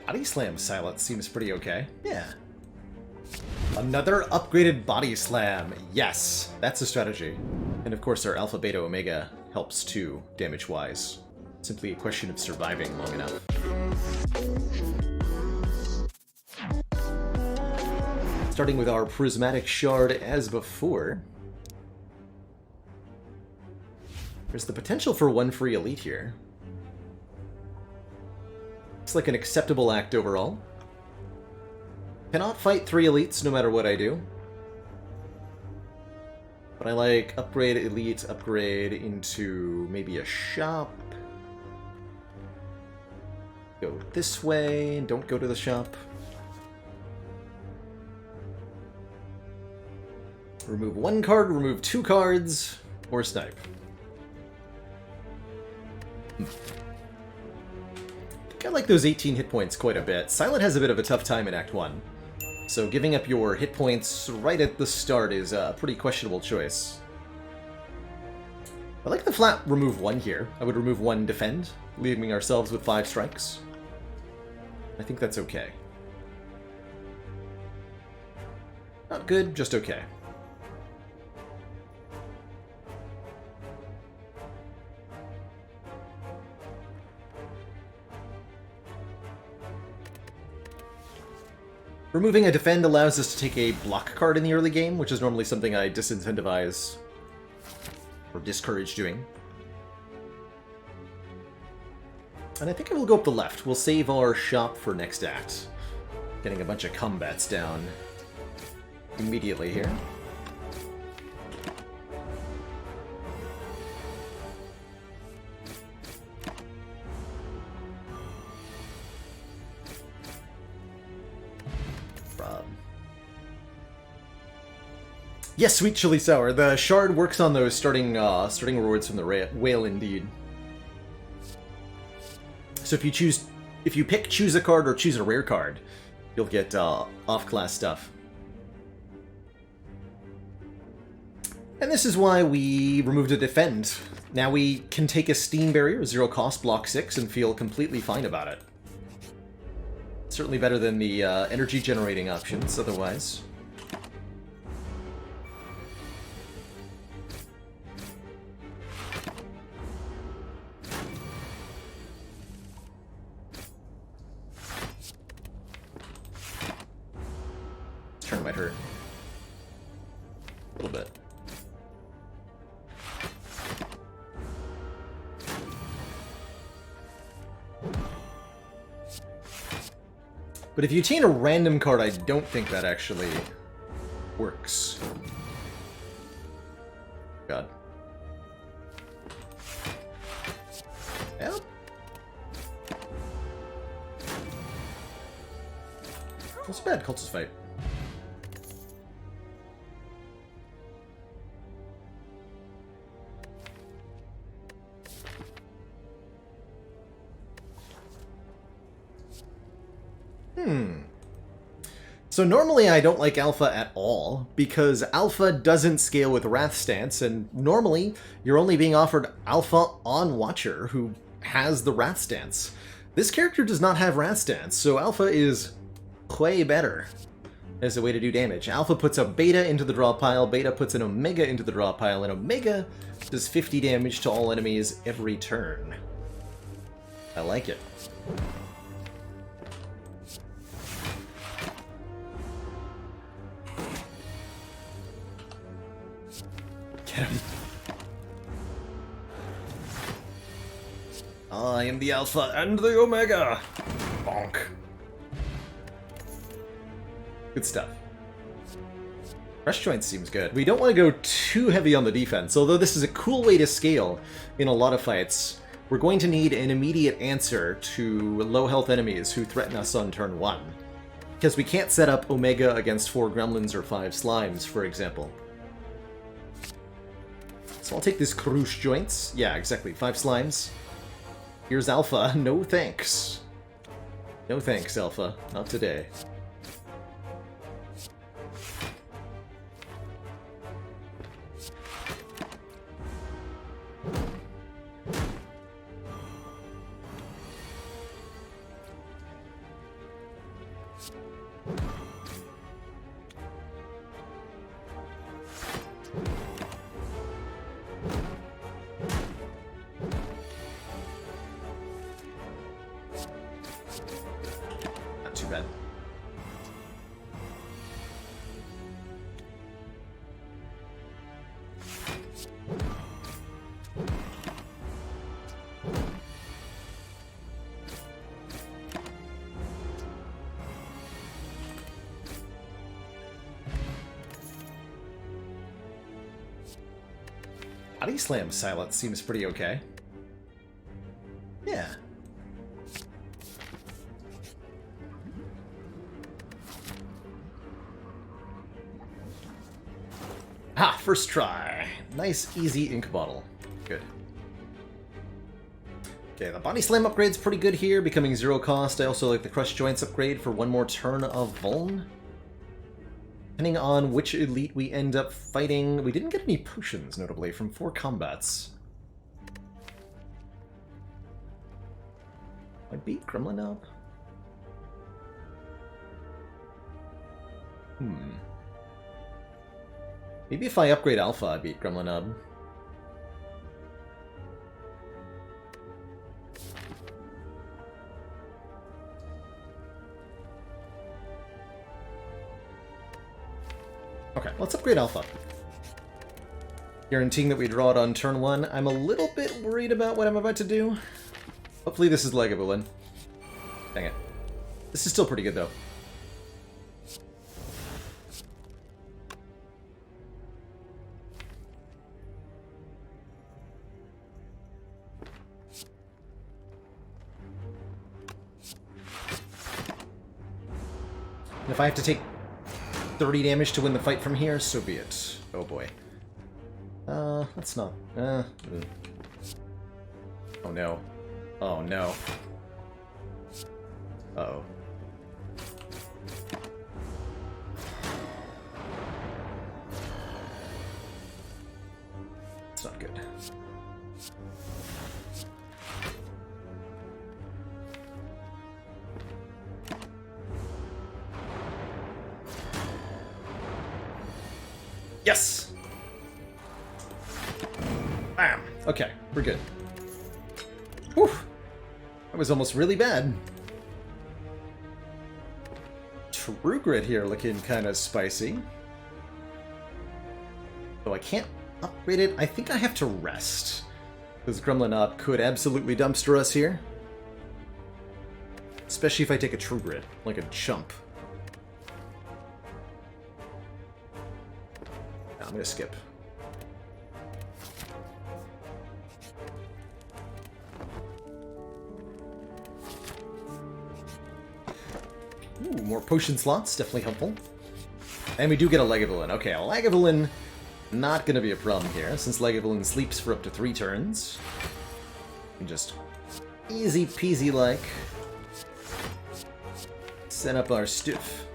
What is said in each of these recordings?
Body Slam silence seems pretty okay. Yeah. Another upgraded Body Slam. Yes, that's a strategy. And of course our Alpha, Beta, Omega helps too, damage-wise. Simply a question of surviving long enough. Starting with our Prismatic Shard as before. There's the potential for one free elite here. Looks like an acceptable act overall. Cannot fight 3 elites no matter what I do. But I like upgrade elite, upgrade into maybe a shop. Go this way, don't go to the shop. Remove 1 card, remove 2 cards, or snipe. I think I like those 18 hit points quite a bit. Silent has a bit of a tough time in Act 1. So giving up your hit points right at the start is a pretty questionable choice. I like the flat remove 1 here. I would remove 1 defend, leaving ourselves with 5 strikes. I think that's okay. Not good, just okay. Removing a defend allows us to take a block card in the early game, which is normally something I disincentivize or discourage doing. And I think I will go up the left. We'll save our shop for next act. Getting a bunch of combats down immediately here. Yes, Sweet Chili Sour. The shard works on those starting rewards from the whale, indeed. So if you pick choose a card or choose a rare card, you'll get off-class stuff. And this is why we removed a defend. Now we can take a Steam Barrier, 0 cost, block 6, and feel completely fine about it. Certainly better than the energy generating options otherwise. Might hurt. A little bit. But if you chain a random card, I don't think that actually works. God. Yep. That's a bad cultist fight. So normally I don't like Alpha at all, because Alpha doesn't scale with Wrath Stance, and normally you're only being offered Alpha on Watcher, who has the Wrath Stance. This character does not have Wrath Stance, so Alpha is way better as a way to do damage. Alpha puts a Beta into the draw pile, Beta puts an Omega into the draw pile, and Omega does 50 damage to all enemies every turn. I like it. Get him. I am the Alpha and the Omega! Bonk. Good stuff. Rush Joint seems good. We don't want to go too heavy on the defense, although this is a cool way to scale in a lot of fights. We're going to need an immediate answer to low health enemies who threaten us on turn 1. Because we can't set up Omega against 4 Gremlins or 5 Slimes, for example. So I'll take this Krush Joints. Yeah, exactly. 5 Slimes. Here's Alpha. No thanks. No thanks, Alpha. Not today. Not too bad. Body Slam Silence seems pretty okay. Yeah. Ah, first try. Nice, easy ink bottle. Good. Okay, the Body Slam upgrade's pretty good here, becoming 0 cost. I also like the Crush Joints upgrade for 1 more turn of Vuln. Depending on which elite we end up fighting, we didn't get any potions, notably, from 4 combats. I beat Gremlin up. Maybe if I upgrade Alpha, I beat Gremlin up. Okay, let's upgrade Alpha. Guaranteeing that we draw it on turn 1. I'm a little bit worried about what I'm about to do. Hopefully this is Lagavulin. Dang it. This is still pretty good, though. And if I have to take 30 damage to win the fight from here, so be it. Oh boy. That's not... Oh no. Oh no. Uh-oh. It's not good. Yes! Bam! Okay, we're good. Whew! That was almost really bad. True Grit here looking kind of spicy. Though I can't upgrade it. I think I have to rest. Because Gremlin Up could absolutely dumpster us here. Especially if I take a True Grit, like a chump. No, I'm gonna skip. Ooh, more potion slots, definitely helpful. And we do get a Lagavulin. Okay, a Lagavulin not gonna be a problem here, since Lagavulin sleeps for up to 3 turns. We can just easy peasy like set up our stuff.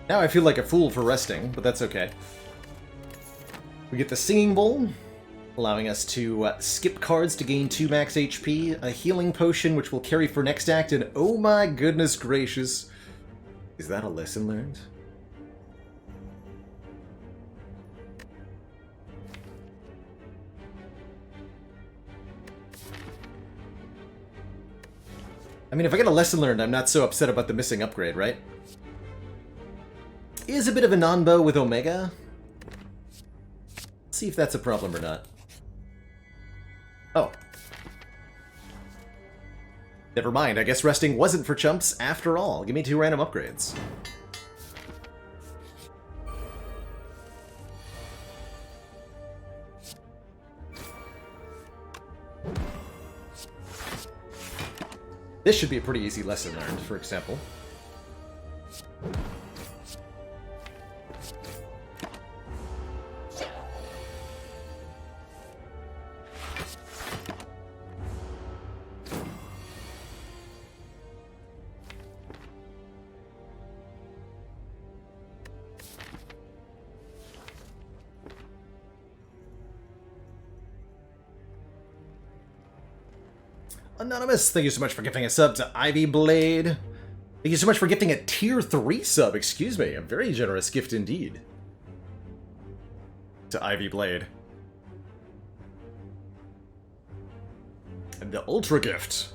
Now I feel like a fool for resting, but that's okay. We get the Singing Bowl, allowing us to skip cards to gain 2 max HP, a healing potion which will carry for next act, and oh my goodness gracious, is that a lesson learned? I mean, if I get a lesson learned, I'm not so upset about the missing upgrade, right? Is a bit of a non-bow with Omega. Let's see if that's a problem or not. Oh. Never mind, I guess resting wasn't for chumps after all. Give me 2 random upgrades. This should be a pretty easy lesson learned, for example. Anonymous, thank you so much for gifting a sub to Ivy Blade. Thank you so much for gifting a tier 3 sub, excuse me. A very generous gift indeed. To Ivy Blade. And the Ultra Gift.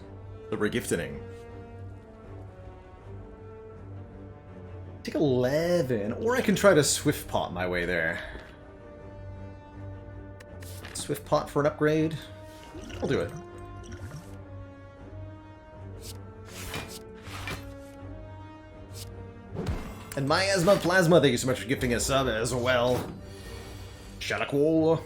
The regifting. Take 11, or I can try to Swift Pot my way there. Swift Pot for an upgrade. I'll do it. And Miasma Plasma, thank you so much for gifting a sub as well. Shalakwol.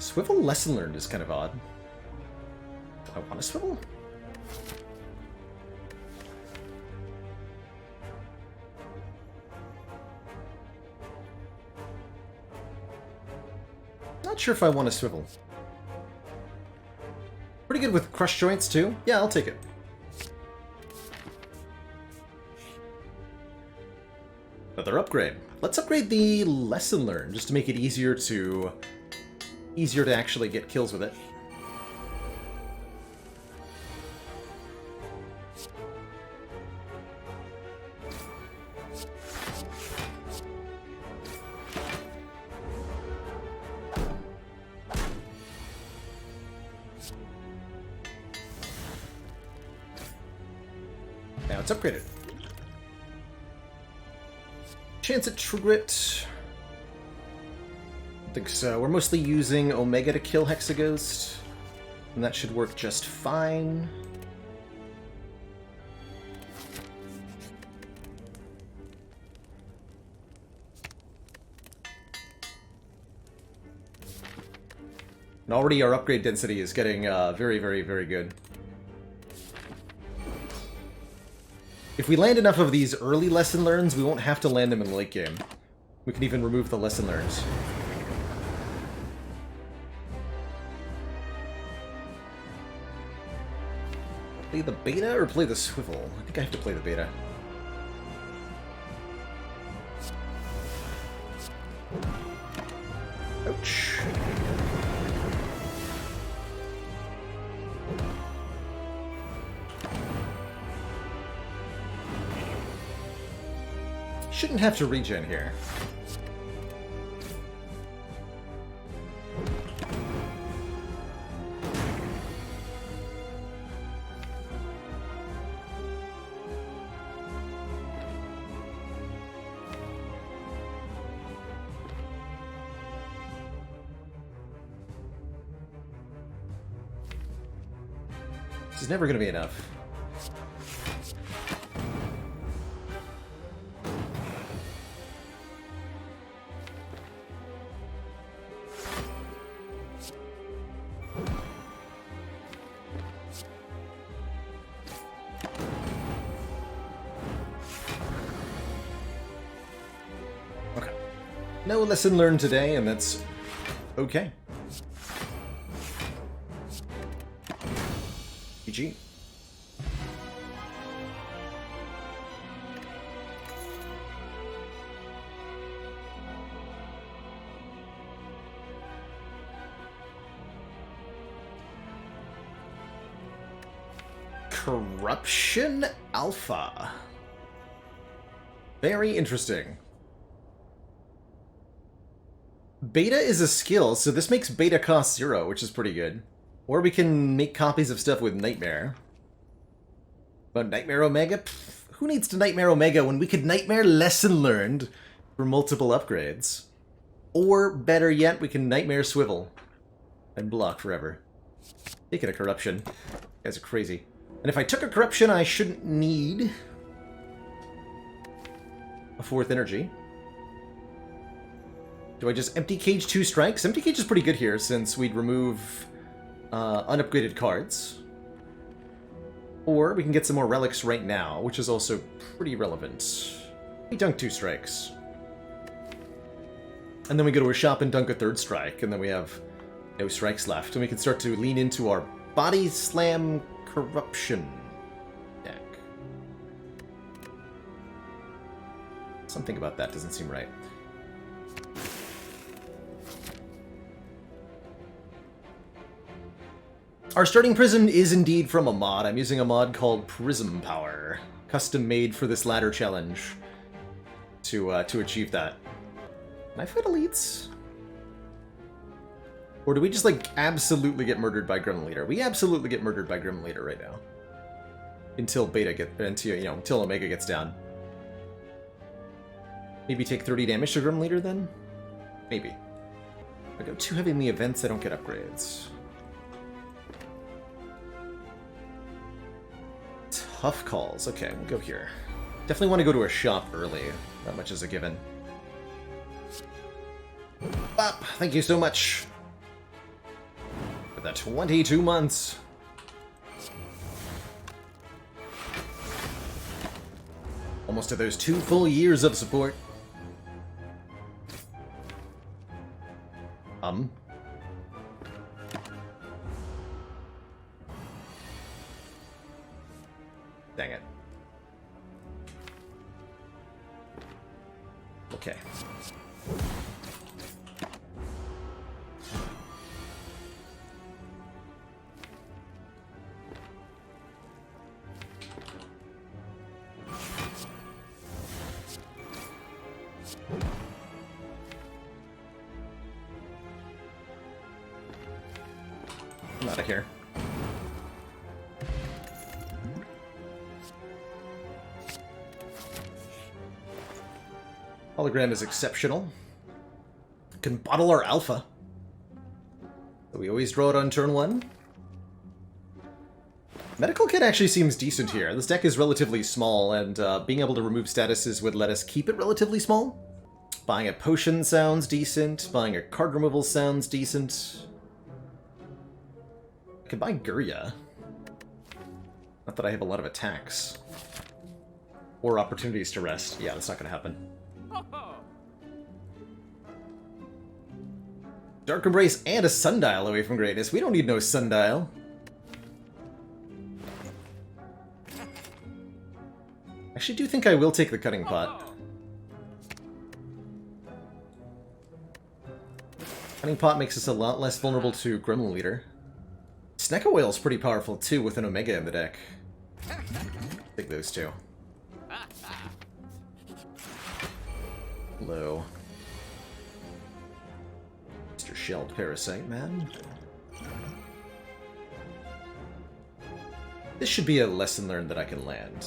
Swivel lesson learned is kind of odd. Do I want to swivel? Not sure if I want to swivel. Pretty good with crush joints too. Yeah, I'll take it. Another upgrade. Let's upgrade the lesson learned just to make it easier to actually get kills with it. Now it's upgraded. Chance at True Grit. I think so. We're mostly using Omega to kill Hexaghost, and that should work just fine. And already our upgrade density is getting very, very, very good. If we land enough of these early lesson learns, we won't have to land them in the late game. We can even remove the lesson learns. Play the beta or play the swivel? I think I have to play the beta. Ouch. Shouldn't have to regen here. This is never going to be enough. No lesson learned today, and that's okay. GG. Corruption Alpha. Very interesting. Beta is a skill, so this makes beta cost 0, which is pretty good. Or we can make copies of stuff with Nightmare. But Nightmare Omega? Pfft, who needs to Nightmare Omega when we could Nightmare Lesson Learned for multiple upgrades? Or, better yet, we can Nightmare Swivel and block forever. Taking a Corruption. You guys are crazy. And if I took a Corruption, I shouldn't need a 4th energy. Do I just Empty Cage 2 strikes? Empty Cage is pretty good here, since we'd remove unupgraded cards. Or we can get some more relics right now, which is also pretty relevant. We dunk 2 strikes. And then we go to a shop and dunk a 3rd strike, and then we have No strikes left, and we can start to lean into our Body Slam Corruption deck. Something about that doesn't seem right. Our starting prism is indeed from a mod. I'm using a mod called Prism Power, custom made for this ladder challenge to achieve that. Can I fight elites? Or do we just, like, absolutely get murdered by Gremlin Leader? We absolutely get murdered by Gremlin Leader right now. Until until Omega gets down. Maybe take 30 damage to Gremlin Leader then? Maybe. If I go too heavy in the events, I don't get upgrades. Tough calls. Okay, we'll go here. Definitely want to go to a shop early. That much is a given. Bop! Thank you so much. For the 22 months. Almost to those 2 full years of support. Dang it. Okay. I'm out of here. Hologram is exceptional. Can bottle our alpha. So we always draw it on turn 1. Medical Kit actually seems decent here. This deck is relatively small, and being able to remove statuses would let us keep it relatively small. Buying a potion sounds decent. Buying a card removal sounds decent. I could buy Gurya. Not that I have a lot of attacks. Or opportunities to rest. Yeah, that's not going to happen. Dark Embrace and a Sundial away from greatness. We don't need no Sundial. I actually do think I will take the Cutting Pot. Cutting Pot makes us a lot less vulnerable to Gremlin Leader. Snecko Oil is pretty powerful too with an Omega in the deck. Take those two. Hello. Mr. Shelled Parasite Man. This should be a lesson learned that I can land.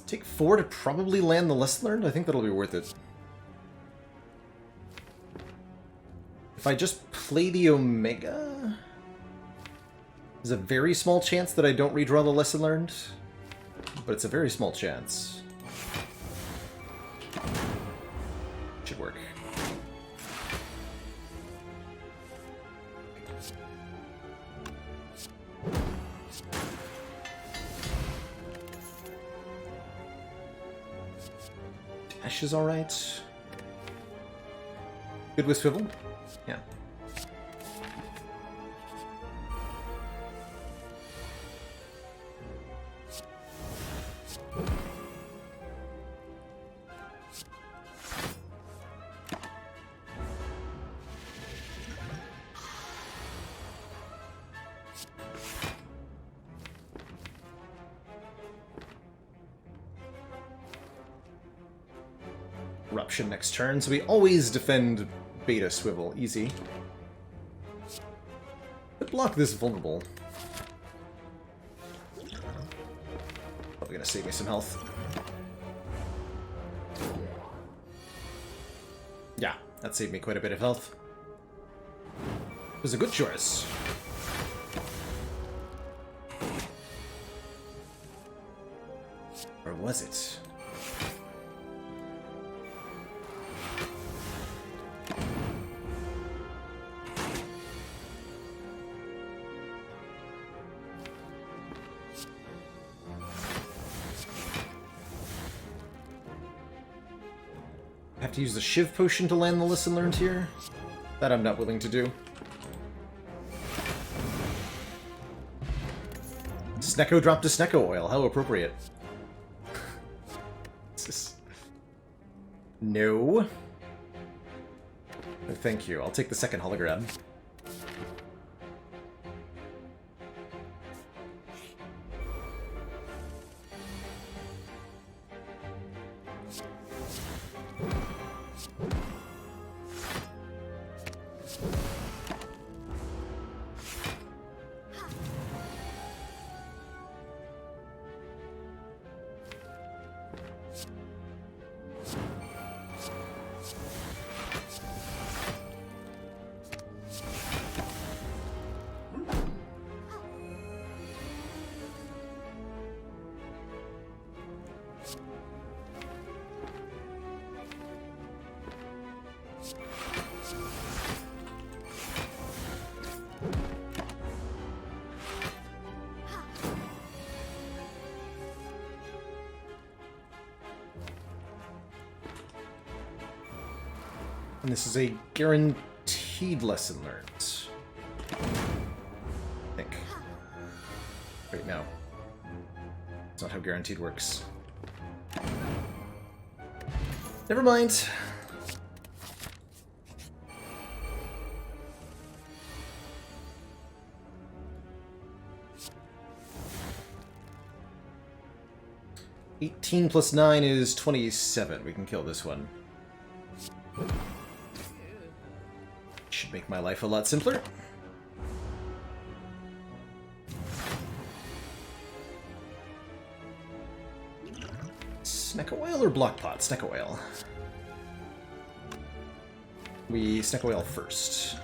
Take 4 to probably land the lesson learned? I think that'll be worth it. If I just play the Omega... There's a very small chance that I don't redraw the lesson learned. But it's a very small chance. Should work. Dash is alright. Good with Swivel? Yeah. Corruption next turn, so we always defend Beta Swivel. Easy. Could block this vulnerable. Probably gonna save me some health. Yeah, that saved me quite a bit of health. It was a good choice. Or was it? Have to use the Shiv Potion to land the Lesson Learned here? That I'm not willing to do. Snecko dropped a Snecko oil. How appropriate. No. Oh, thank you. I'll take the second hologram. And this is a guaranteed lesson learned. I think. Wait, no. That's not how guaranteed works. Never mind. (18 + 9 is 27. We can kill this one. Should make my life a lot simpler. Snecko oil or block pot? Snecko oil. We Snecko oil first.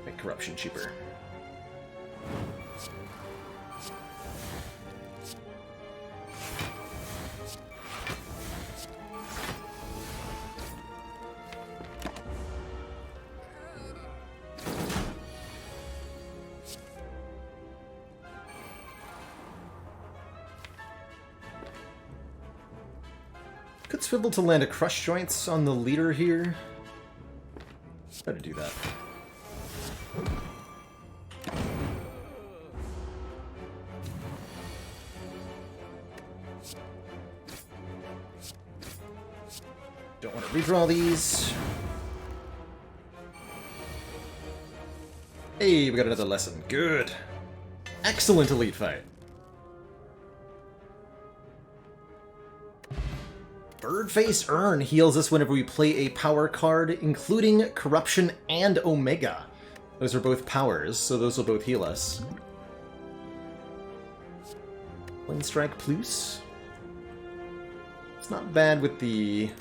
Make corruption cheaper. Could swivel to land a crush joints on the leader here. Try to do that. Don't want to redraw these. Hey, we got another lesson. Good. Excellent elite fight. Birdface Urn heals us whenever we play a power card, including Corruption and Omega. Those are both powers, so those will both heal us. Plane Strike Plus. It's not bad with the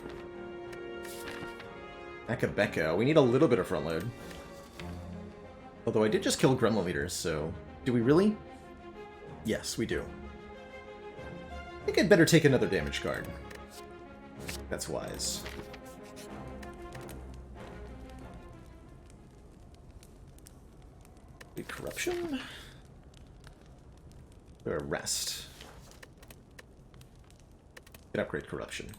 Becca. We need a little bit of front load. Although I did just kill Gremlin leaders, so... Do we really? Yes, we do. I think I'd better take another damage card. That's wise. The Corruption? Or Rest? Could upgrade Corruption.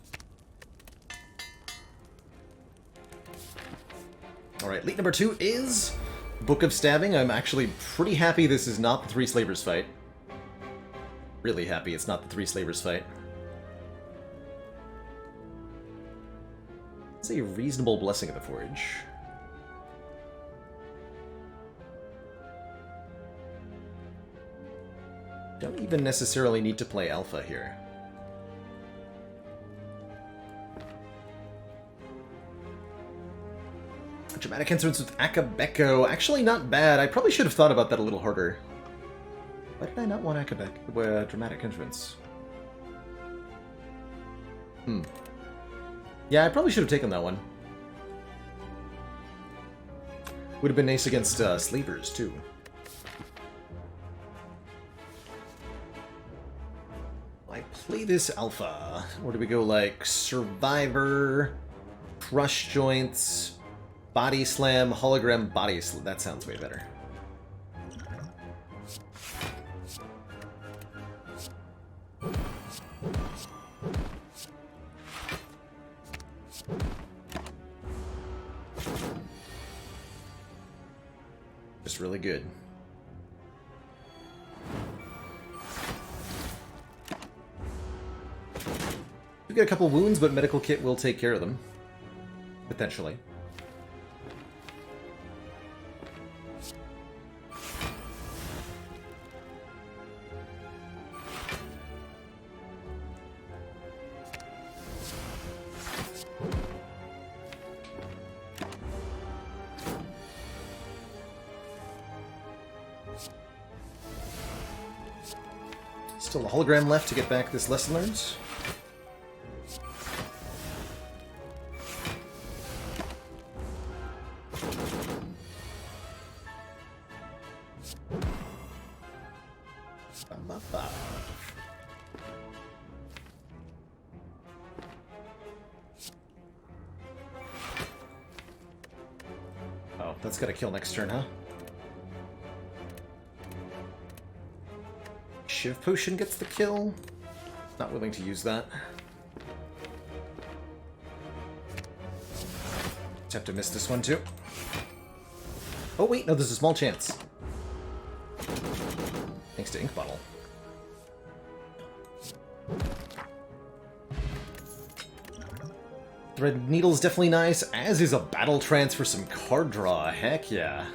Alright, lead number 2 is Book of Stabbing. I'm actually pretty happy this is not the 3 Slavers fight. Really happy it's not the 3 Slavers fight. It's a reasonable Blessing of the Forge. Don't even necessarily need to play Alpha here. Dramatic entrance with Akabeko. Actually not bad. I probably should have thought about that a little harder. Why did I not want Akabeko? Dramatic entrance. Yeah, I probably should have taken that one. Would have been nice against Slavers, too. I play this Alpha. Or do we go like Survivor, Crush Joints, Body Slam, Hologram, Body Slam? That sounds way better. Just really good. We get a couple wounds, but medical kit will take care of them. Potentially. Still a hologram left to get back this lesson learned. Oh, that's gotta kill next turn, huh? Shiv Potion gets the kill. Not willing to use that. Just have to miss this one too. Oh wait, no, there's a small chance. Thanks to Ink Bottle. Thread Needle's definitely nice, as is a Battle Trance for some card draw. Heck yeah.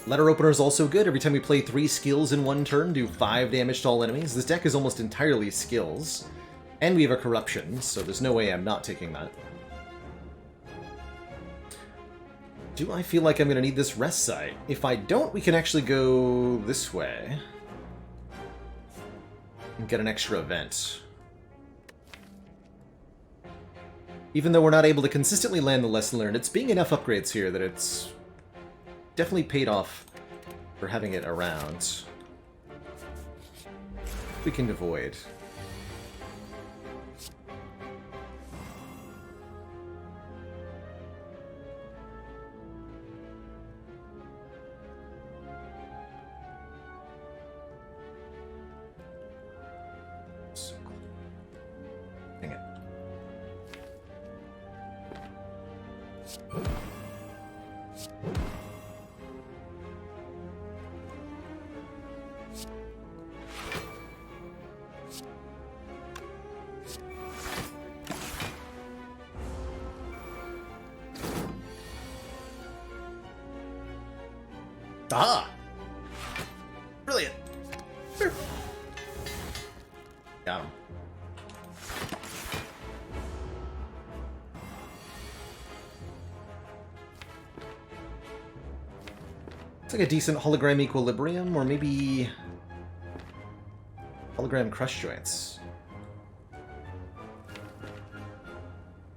Letter Opener is also good. Every time we play 3 skills in one turn, do 5 damage to all enemies. This deck is almost entirely skills. And we have a Corruption, so there's no way I'm not taking that. Do I feel like I'm going to need this rest site? If I don't, we can actually go this way. And get an extra event. Even though we're not able to consistently land the lesson learned, it's being enough upgrades here that it's definitely paid off for having it around. We can avoid. Dang it. Ah! Brilliant! Got him. It's like a decent hologram equilibrium, or maybe hologram crush joints.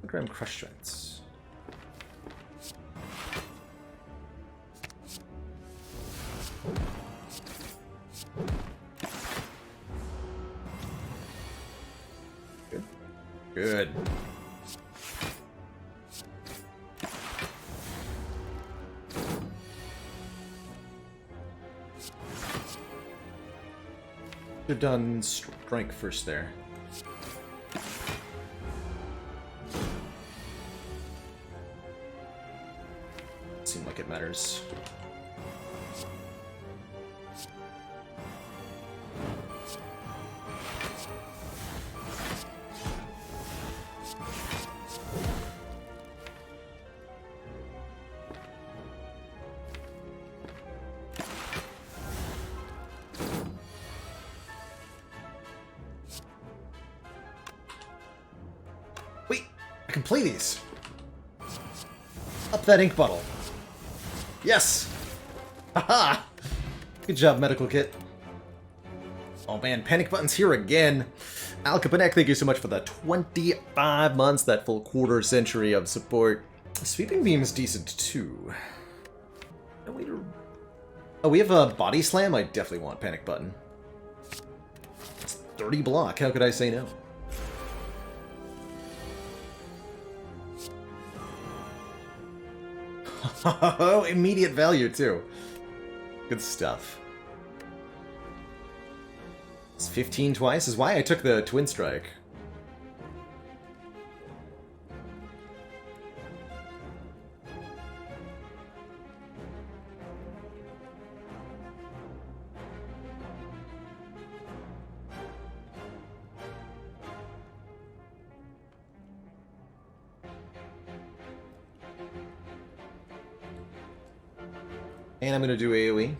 Hologram crush joints. Good. Good. Should have done strike first there. seem like it matters. Wait, I can play these. Up that ink bottle. Yes! Haha! Good job, medical kit. Oh man, panic button's here again. Al Capanek, thank you so much for the 25 months, that full quarter century of support. Sweeping beam's decent too. No way to... Oh, we have a body slam? I definitely want panic button. It's 30 block, how could I say no? Oh, immediate value, too. Good stuff. It's 15 twice is why I took the Twin Strike. And I'm going to do AoE.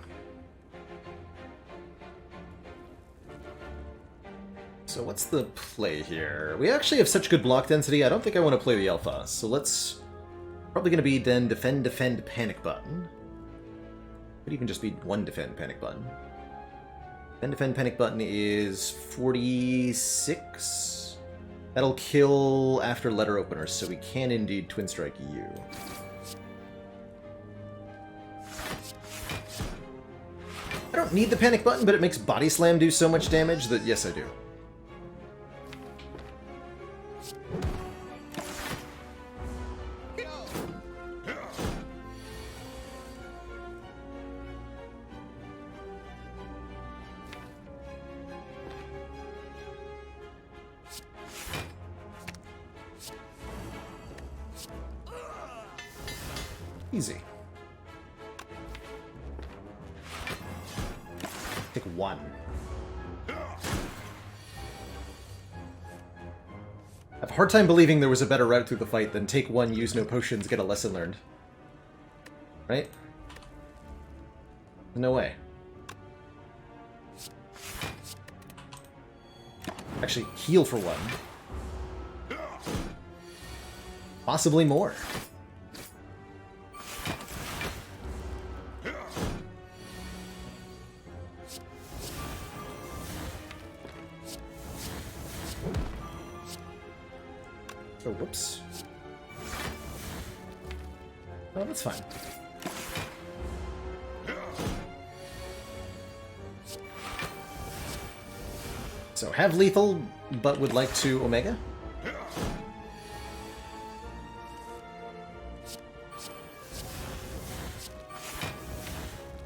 So what's the play here? We actually have such good block density, I don't think I want to play the Alpha. So let's... Probably going to be then defend, defend, panic button. Could even just be one defend, panic button. Defend, panic button is 46. That'll kill after letter openers, so we can indeed Twin Strike you. I don't need the panic button, but it makes Body Slam do so much damage that yes, I do. Easy. Take one. I have a hard time believing there was a better route through the fight than take one, use no potions, get a lesson learned. Right? No way. Actually, heal for one. Possibly more. Oh, whoops. Oh, that's fine. So, have lethal, but would like to Omega?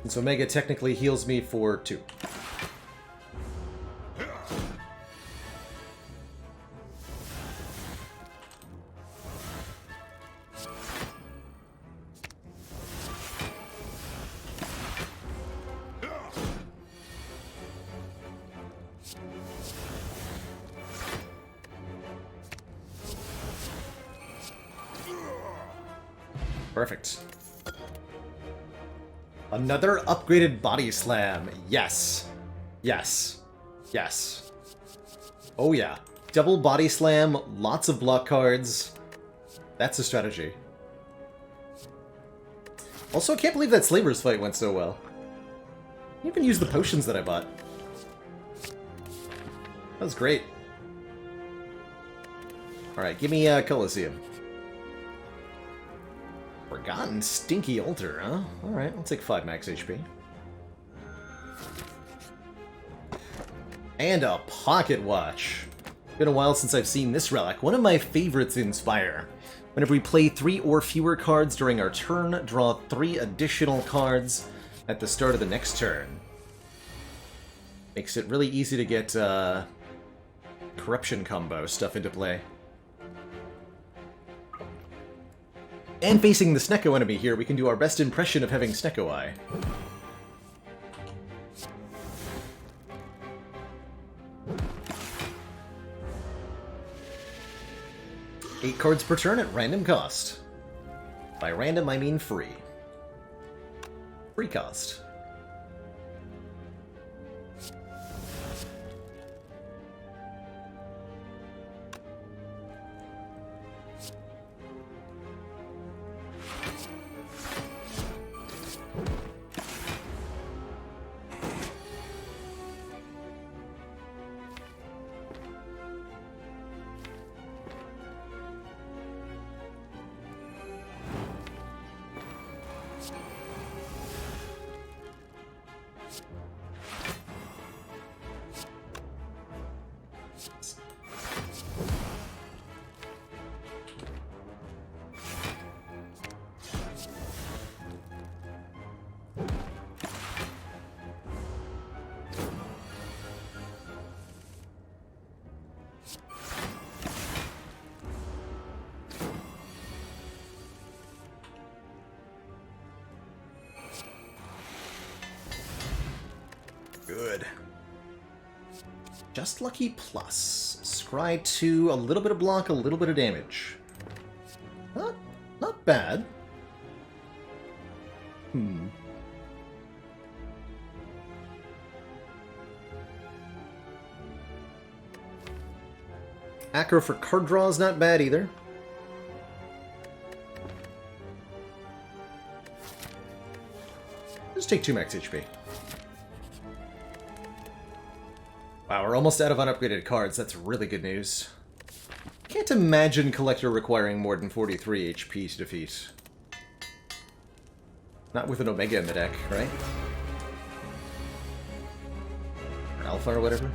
And so Omega technically heals me for 2. Perfect. Another upgraded body slam. Yes. Yes. Yes. Oh yeah. Double body slam, lots of block cards. That's a strategy. Also, I can't believe that Slaver's fight went so well. I even used the potions that I bought. That was great. Alright, give me Colosseum. Forgotten Stinky Altar, huh? Alright, I'll take 5 max HP. And a pocket watch. Been a while since I've seen this relic. One of my favorites in Spire. Whenever we play 3 or fewer cards during our turn, draw 3 additional cards at the start of the next turn. Makes it really easy to get corruption combo stuff into play. And facing the Snecko enemy here, we can do our best impression of having Snecko Eye. 8 cards per turn at random cost. By random, I mean free. Free cost. Good. Just Lucky Plus. Scry 2, a little bit of block, a little bit of damage. Not bad. Acro for card draw is not bad either. Just take 2 max HP. Wow, we're almost out of unupgraded cards. That's really good news. Can't imagine Collector requiring more than 43 HP to defeat. Not with an Omega in the deck, right? Or Alpha or whatever.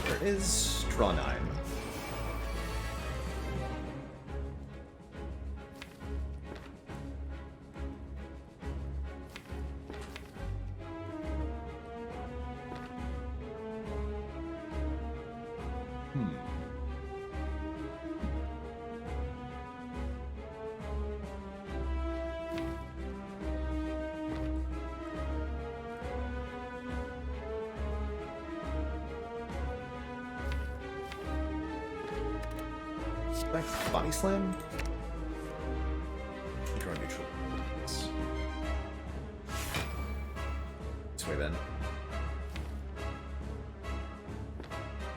There it is. Draw 9. Body Slam? Draw neutral. This way then.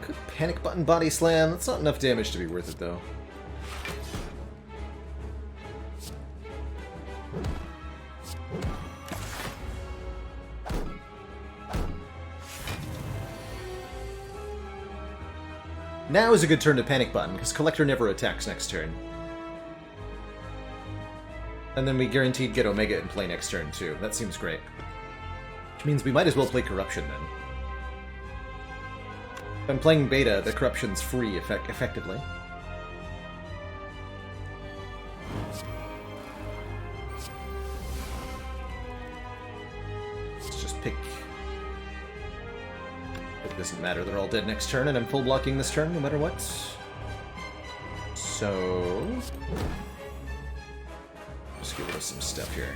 Could Panic Button Body Slam. That's not enough damage to be worth it though. Now is a good turn to Panic Button, because Collector never attacks next turn. And then we guaranteed get Omega in play next turn, too. That seems great. Which means we might as well play Corruption, then. If I'm playing Beta, the Corruption's free, effectively. Let's just pick... It doesn't matter, they're all dead next turn, and I'm full blocking this turn no matter what. So... just get rid of some stuff here.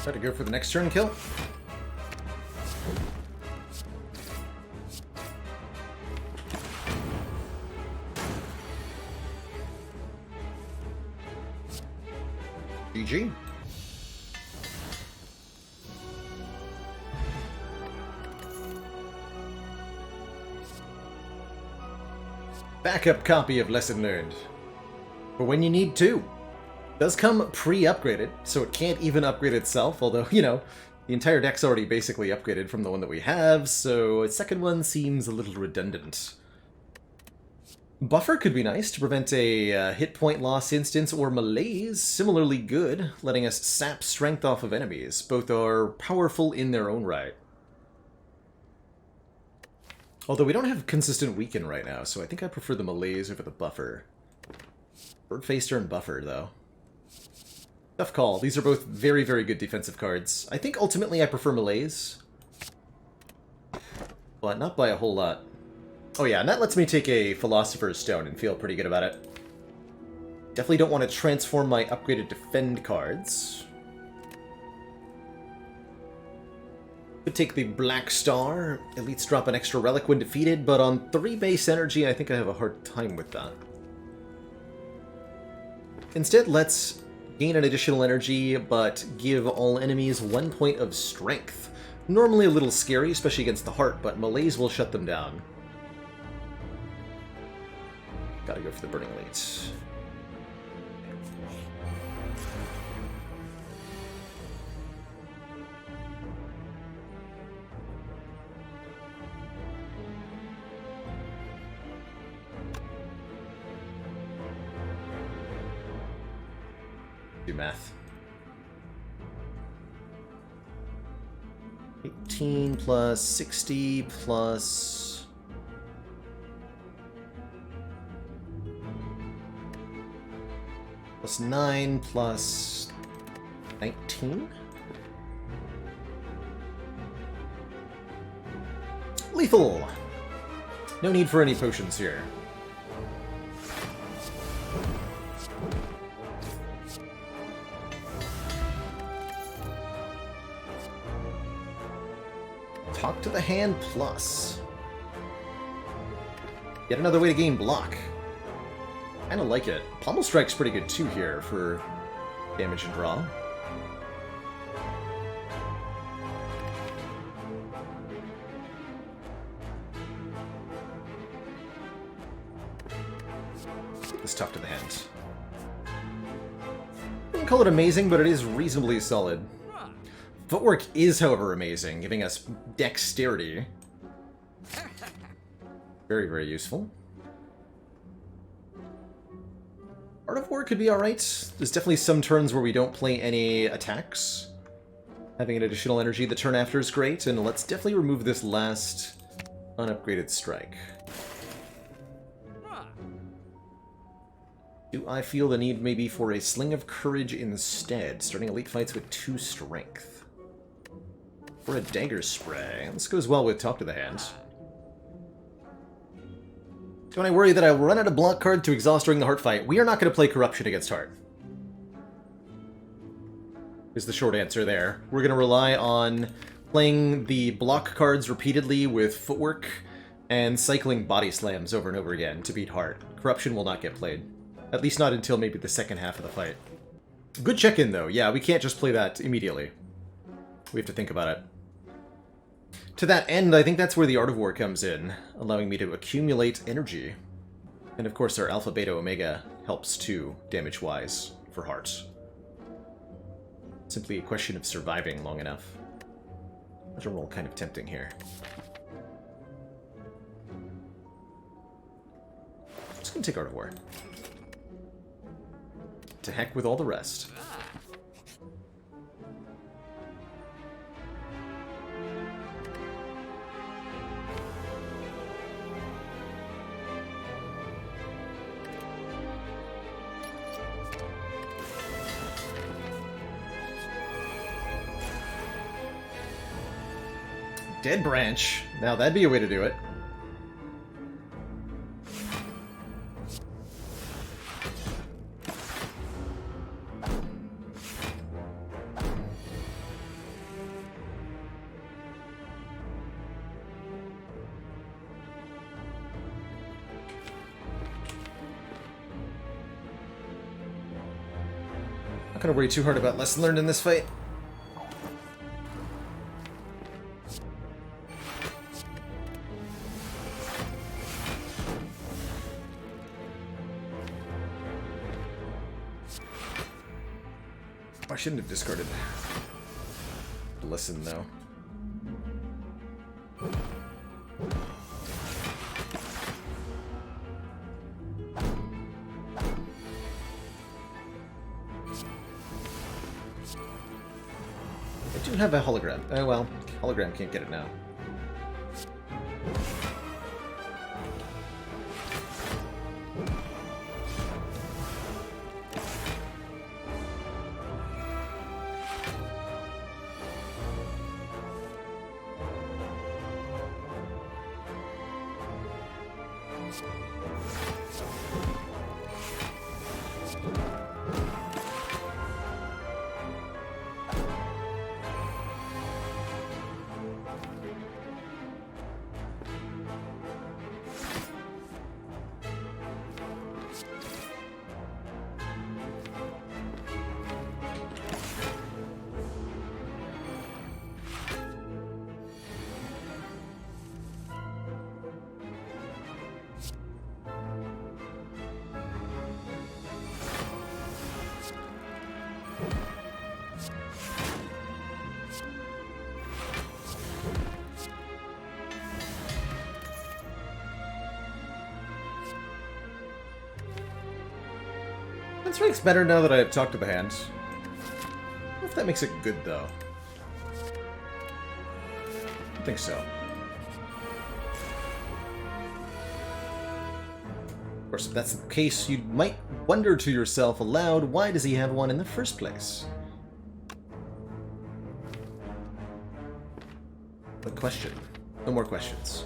Try to go for the next turn kill. GG. Backup copy of Lesson Learned. For when you need to. Does come pre-upgraded, so it can't even upgrade itself, although, you know, the entire deck's already basically upgraded from the one that we have, so a second one seems a little redundant. Buffer could be nice to prevent a hit point loss instance or malaise, similarly good, letting us sap strength off of enemies. Both are powerful in their own right. Although we don't have consistent weaken right now, so I think I prefer the malaise over the buffer. Birdfacer and buffer, though. Tough call. These are both very, very good defensive cards. I think ultimately I prefer malaise. But not by a whole lot. Oh yeah, and that lets me take a Philosopher's Stone and feel pretty good about it. Definitely don't want to transform my upgraded defend cards. Could take the Black Star, at least drop an extra relic when defeated, but on 3 base energy I think I have a hard time with that. Instead, let's gain an additional energy, but give all enemies 1 point of strength. Normally a little scary, especially against the heart, but malaise will shut them down. Gotta go for the Burning Elite. Do math. 18 plus 60 plus... plus 9 plus 19? Lethal! No need for any potions here. Talk to the Hand plus. Yet another way to gain block. Kinda like it. Pommel Strike's pretty good too here for damage and draw. Let's talk to the Hand. Wouldn't call it amazing, but it is reasonably solid. Footwork is, however, amazing, giving us dexterity. Very, very useful. Art of War could be alright. There's definitely some turns where we don't play any attacks. Having an additional energy the turn after is great, and let's definitely remove this last unupgraded strike. Do I feel the need maybe for a Sling of Courage instead, starting elite fights with 2 strength? Or a Dagger Spray. This goes well with Talk to the Hand. Don't I worry that I'll run out of block card to exhaust during the Heart fight? We are not going to play Corruption against Heart. Is the short answer there. We're going to rely on playing the block cards repeatedly with Footwork and cycling Body Slams over and over again to beat Heart. Corruption will not get played. At least not until maybe the second half of the fight. Good check-in, though. Yeah, we can't just play that immediately. We have to think about it. To that end, I think that's where the Art of War comes in, allowing me to accumulate energy. And of course our Alpha, Beta, Omega helps too, damage-wise, for Heart. Simply a question of surviving long enough. That's a roll kind of tempting here. Just gonna take Art of War. To heck with all the rest. Dead Branch. Now that'd be a way to do it. Not gonna worry too hard about lesson learned in this fight. I shouldn't have discarded Listen, though. I do have a hologram. Oh well, hologram can't get it now. Strike's better now that I have talked to the hand. I don't know if that makes it good, though. I don't think so. Of course, if that's the case, you might wonder to yourself aloud, why does he have one in the first place? But question. No more questions.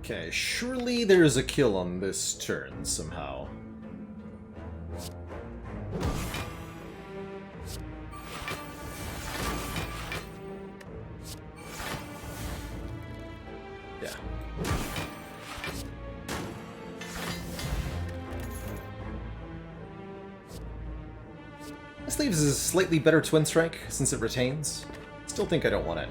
Okay, surely there's a kill on this turn somehow. Yeah. This leaves a slightly better Twin Strike since it retains. Still think I don't want it.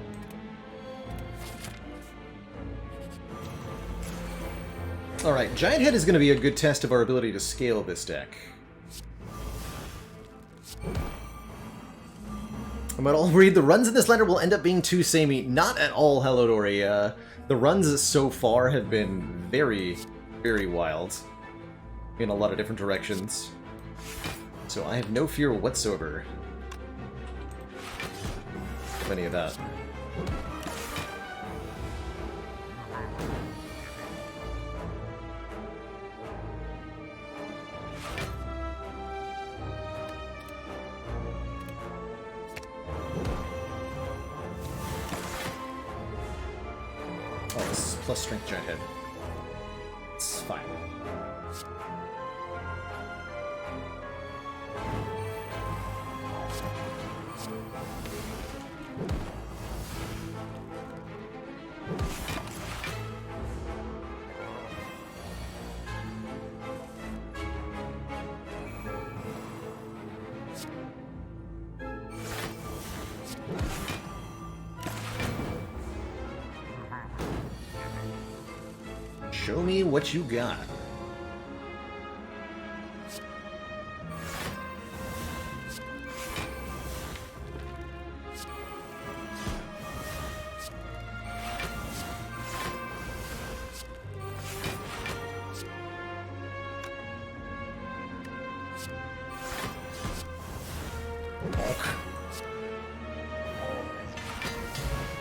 Alright, Giant Head is going to be a good test of our ability to scale this deck. I'm at all worried the runs in this lender will end up being too samey. Not at all, Hello Dory. The runs so far have been very, very wild in a lot of different directions. So I have no fear whatsoever of any of that. Plus strength Giant Head. It's fine. Show me what you got.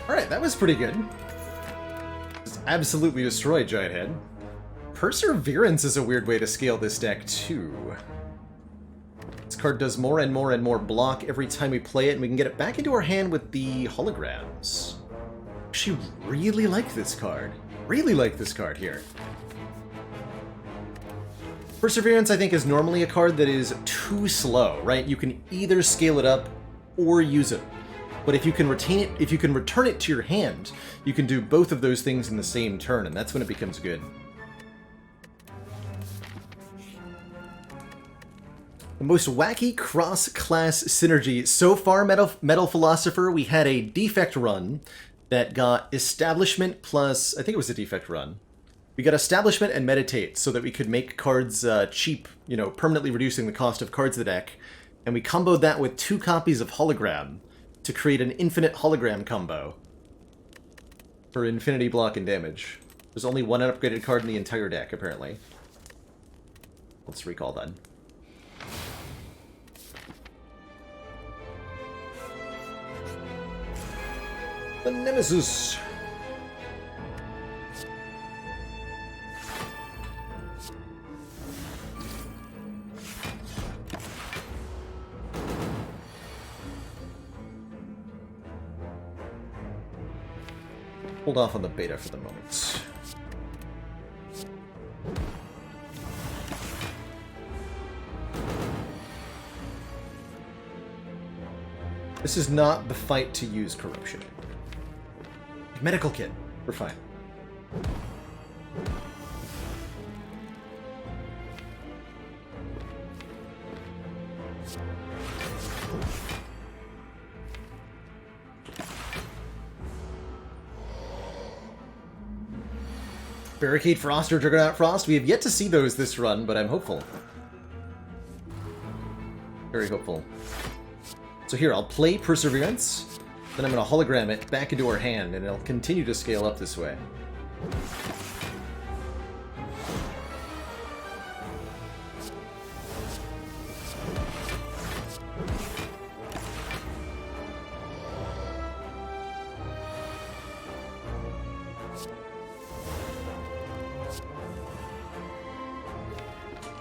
Alright, that was pretty good. Just absolutely destroyed Giant Head. Perseverance is a weird way to scale this deck, too. This card does more and more and more block every time we play it, and we can get it back into our hand with the holograms. I actually really like this card. Really like this card here. Perseverance, I think, is normally a card that is too slow, right? You can either scale it up or use it. But if you can retain it, if you can return it to your hand, you can do both of those things in the same turn, and that's when it becomes good. The most wacky cross-class synergy. So far, Metal Philosopher, we had a defect run that got Establishment plus... I think it was a defect run. We got Establishment and Meditate so that we could make cards cheap, you know, permanently reducing the cost of cards in the deck. And we comboed that with 2 copies of Hologram to create an infinite hologram combo for infinity block and damage. There's only one unupgraded card in the entire deck, apparently. Let's recall that. The Nemesis! Hold off on the beta for the moment. This is not the fight to use corruption. Medical kit. We're fine. Barricade Frost or Juggernaut Frost. We have yet to see those this run, but I'm hopeful. Very hopeful. So here, I'll play Perseverance, then I'm going to hologram it back into our hand, and it'll continue to scale up this way.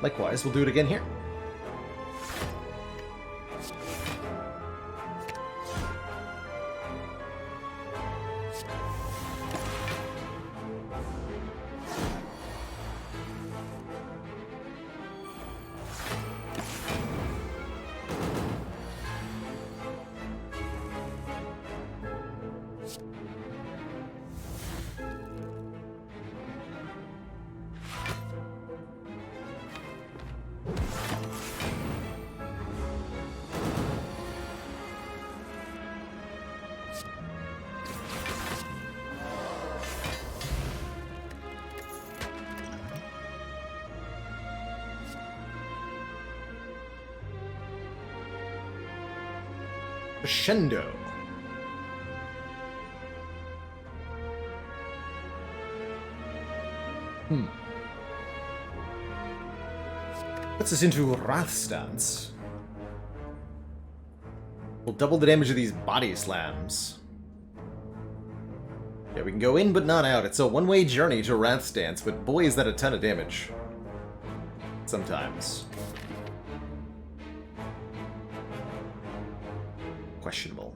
Likewise, we'll do it again here. Crescendo. Puts us into Wrath Stance. We'll double the damage of these body slams. Yeah, we can go in but not out. It's a one-way journey to Wrath Stance, but boy is that a ton of damage. Sometimes. Questionable.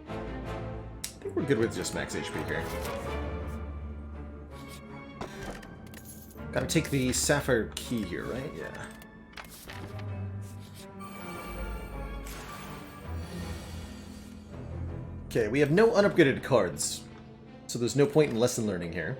I think we're good with just max HP here. Gotta take the Sapphire Key here, right? Yeah. Okay, we have no unupgraded cards, so there's no point in lesson learning here.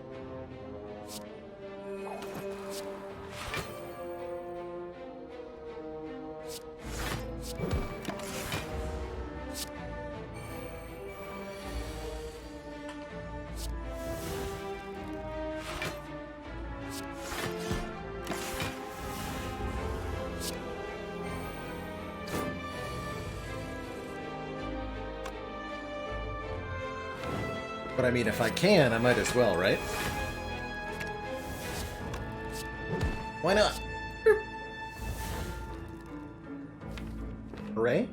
But I mean, if I can, I might as well, right? Why not? Hooray?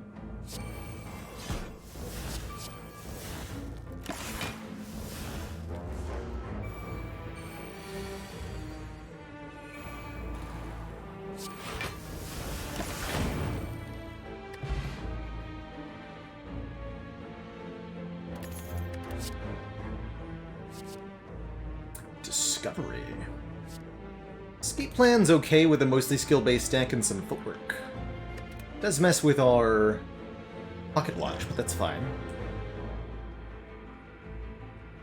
Discovery. Escape plan's okay with a mostly skill-based deck and some footwork. Does mess with our pocket watch, but that's fine.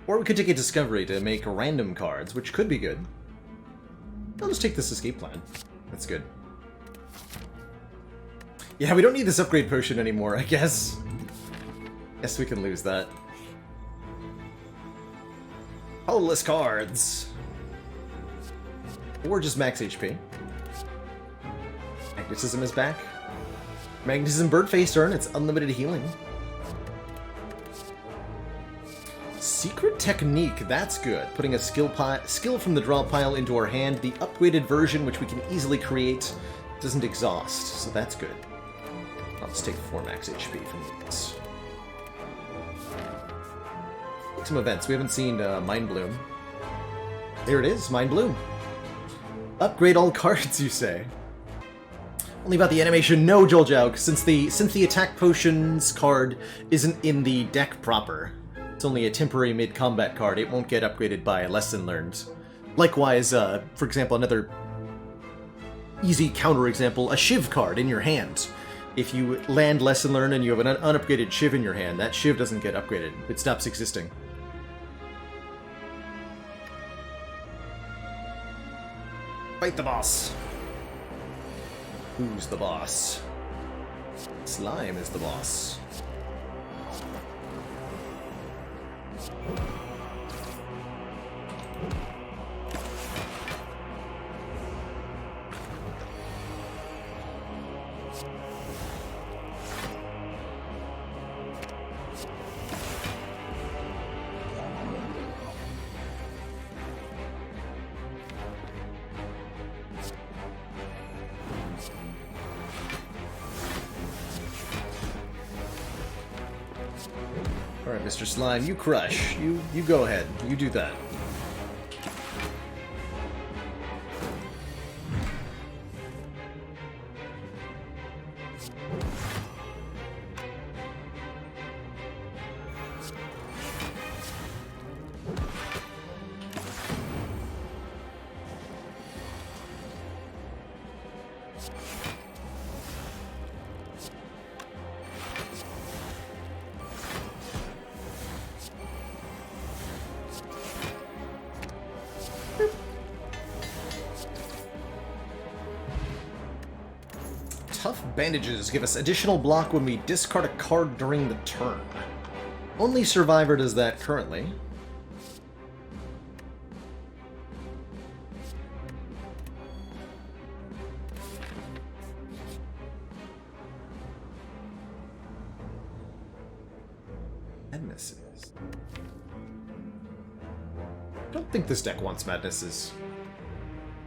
Or we could take a discovery to make random cards, which could be good. I'll just take this escape plan. That's good. Yeah, we don't need this upgrade potion anymore, I guess. Guess we can lose that. Colorless cards. Or just max HP. Magnetism is back. Magnetism Birdface turn, it's unlimited healing. Secret Technique, that's good. Putting a skill from the draw pile into our hand. The upgraded version, which we can easily create, doesn't exhaust, so that's good. I'll just take 4 max HP from these. Some events. We haven't seen Mind Bloom. There it is, Mind Bloom. Upgrade all cards, you say? Only about the animation, no, Joljouk, since the attack potions card isn't in the deck proper. It's only a temporary mid-combat card. It won't get upgraded by Lesson Learned. Likewise, for example, another easy counterexample, a Shiv card in your hand. If you land Lesson Learned and you have an unupgraded Shiv in your hand, that Shiv doesn't get upgraded. It stops existing. Fight the boss. Who's the boss? Slime is the boss. Alright, Mr. Slime, you crush. You go ahead. You do that. Tough Bandages give us additional block when we discard a card during the turn. Only Survivor does that currently. Madnesses. I don't think this deck wants Madnesses.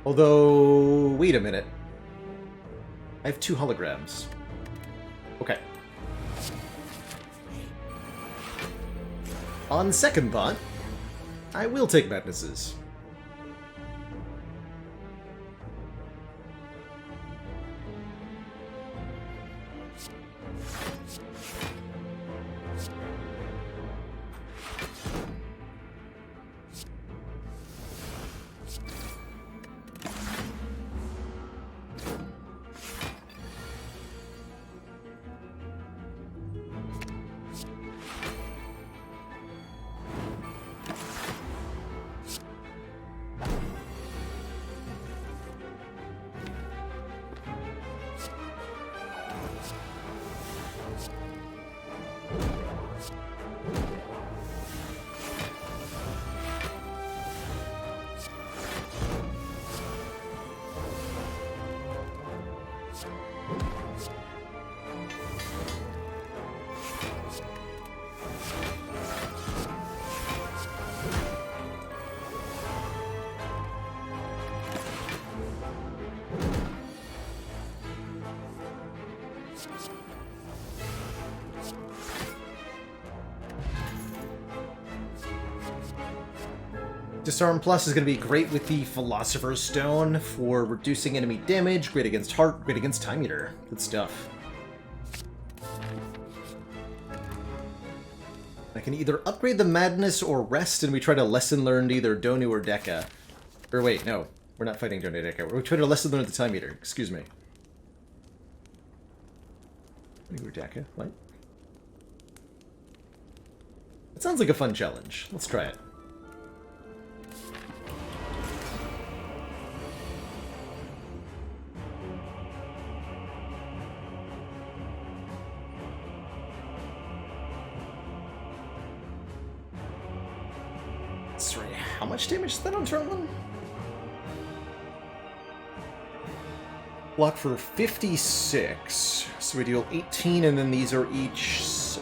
Although, wait a minute. I have 2 holograms. Okay. On second thought, I will take Madnesses. Disarm Plus is going to be great with the Philosopher's Stone for reducing enemy damage, great against Heart, great against Time Eater. Good stuff. I can either upgrade the Madness or Rest, and we try to lesson learn either Donu or Deka. Or wait, no. We're not fighting Donu or Deka. We're trying to lesson learn the Time Eater. Excuse me. Donu or Deka? What? It sounds like a fun challenge. Let's try it. Sorry, how much damage is that on turn 1? Block for 56. So we deal 18, and then these are each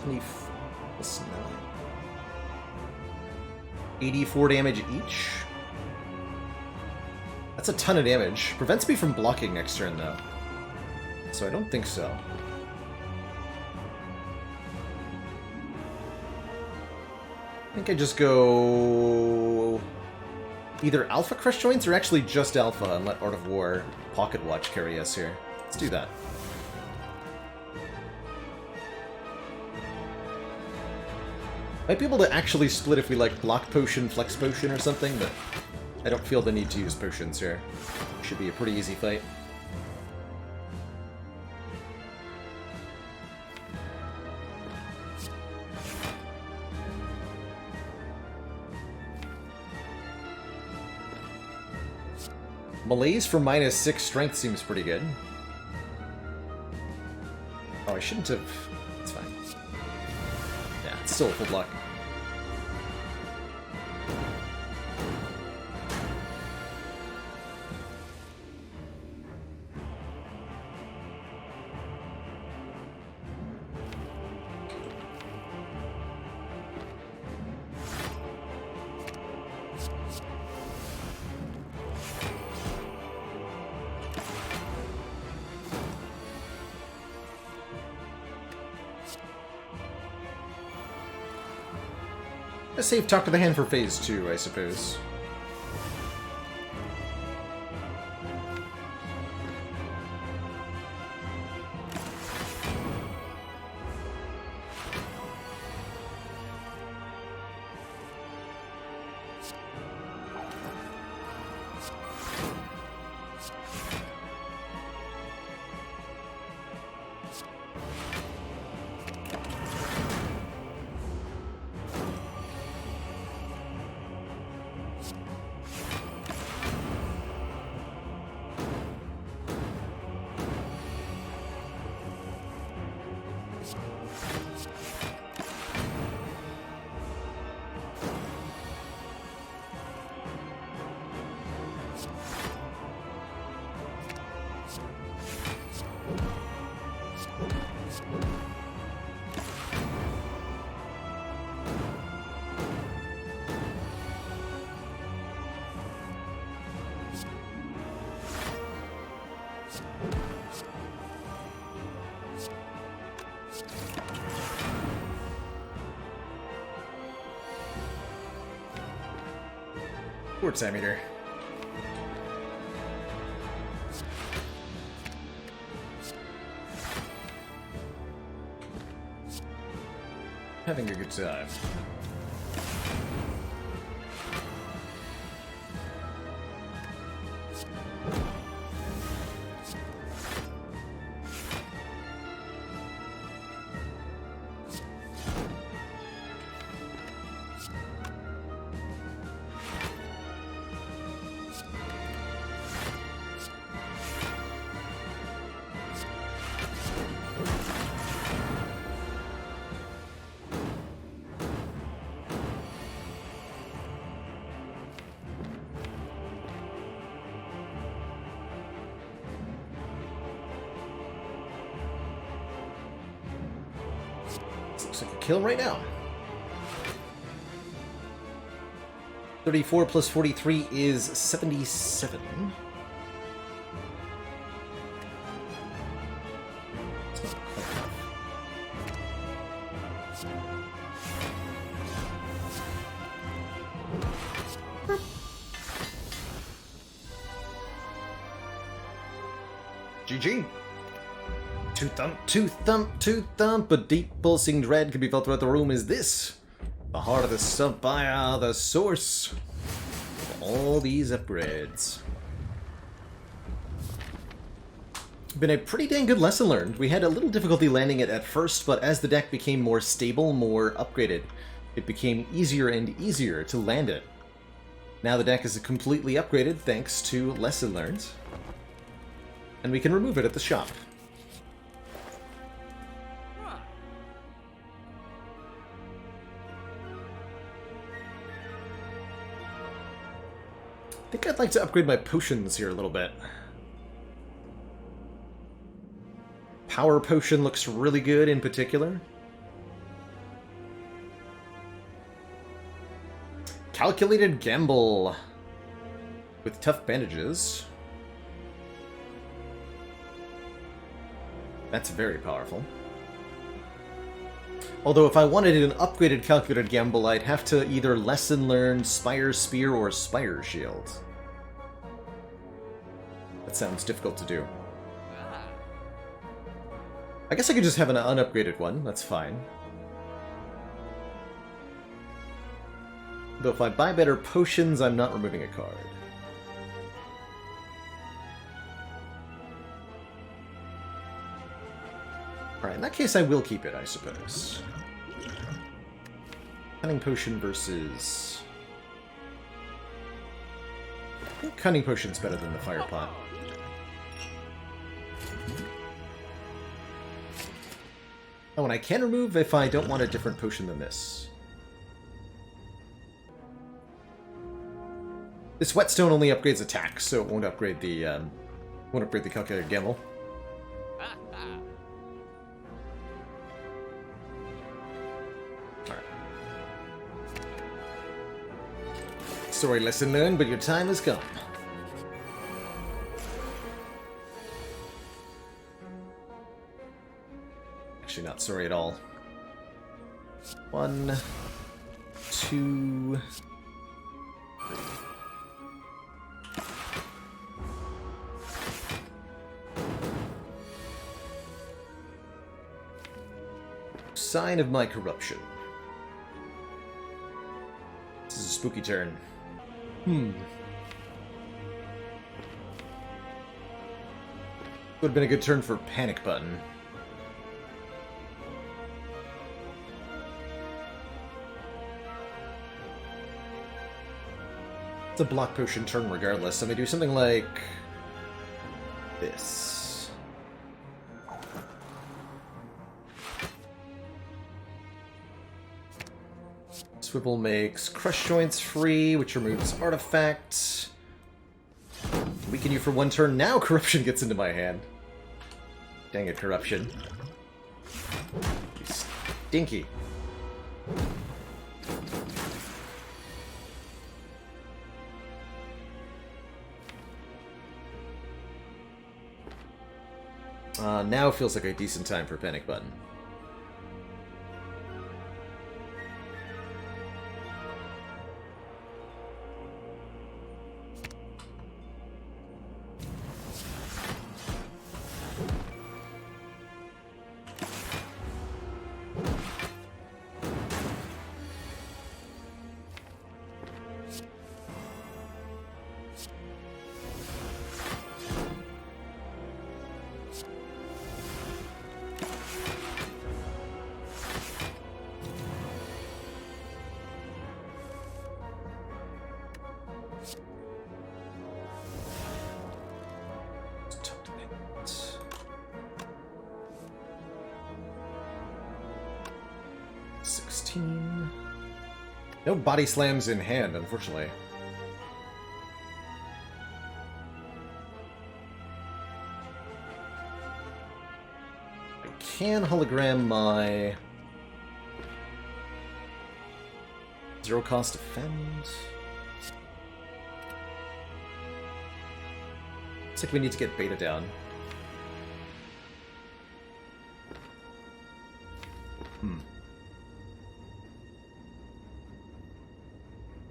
84 damage each? That's a ton of damage. Prevents me from blocking next turn, though. So I don't think so. I think I just go either Alpha Crush Joints or actually just Alpha and let Art of War Pocket Watch carry us here. Let's do that. Might be able to actually split if we like Block Potion, Flex Potion or something, but I don't feel the need to use potions here. Should be a pretty easy fight. Malaise for -6 strength seems pretty good. Oh, I shouldn't have... It's fine. Yeah, it's still a full block. A safe Talk to the Hand for Phase 2, I suppose. Poor Time Eater. Having a good time. Looks like a kill right now. 34 plus 43 is 77. That's not quite enough. GG. Two thump, a deep pulsing dread can be felt throughout the room. Is this the heart of the Spire, the source of all these upgrades? Been a pretty dang good lesson learned. We had a little difficulty landing it at first, but as the deck became more stable, more upgraded, it became easier and easier to land it. Now the deck is completely upgraded thanks to lesson learned, and we can remove it at the shop. I think I'd like to upgrade my potions here a little bit. Power Potion looks really good in particular. Calculated Gamble with tough bandages. That's very powerful. Although if I wanted an upgraded Calculated Gamble, I'd have to either lesson learn Spire Spear or Spire Shield. That sounds difficult to do. I guess I could just have an unupgraded one, that's fine. Though if I buy better potions, I'm not removing a card. Alright, in that case I will keep it, I suppose. Cunning Potion versus... I think Cunning Potion's better than the Fire Pot. Oh, and I can remove if I don't want a different potion than this. This Whetstone only upgrades attack, so it won't upgrade the Calculated Gamble. Alright. Sorry, lesson learned, but your time has come. Actually, not sorry at all. 1, 2, 3. Sign of my corruption. This is a spooky turn. Would have been a good turn for Panic Button. It's a block potion turn regardless, so I'm gonna do something like this. Swivel makes Crush Joints free, which removes Artifact. Weaken you for 1 turn. Now Corruption gets into my hand. Dang it, Corruption. You stinky. Now feels like a decent time for Panic Button. No body slams in hand, unfortunately. I can hologram my 0 cost defend. Looks like we need to get beta down.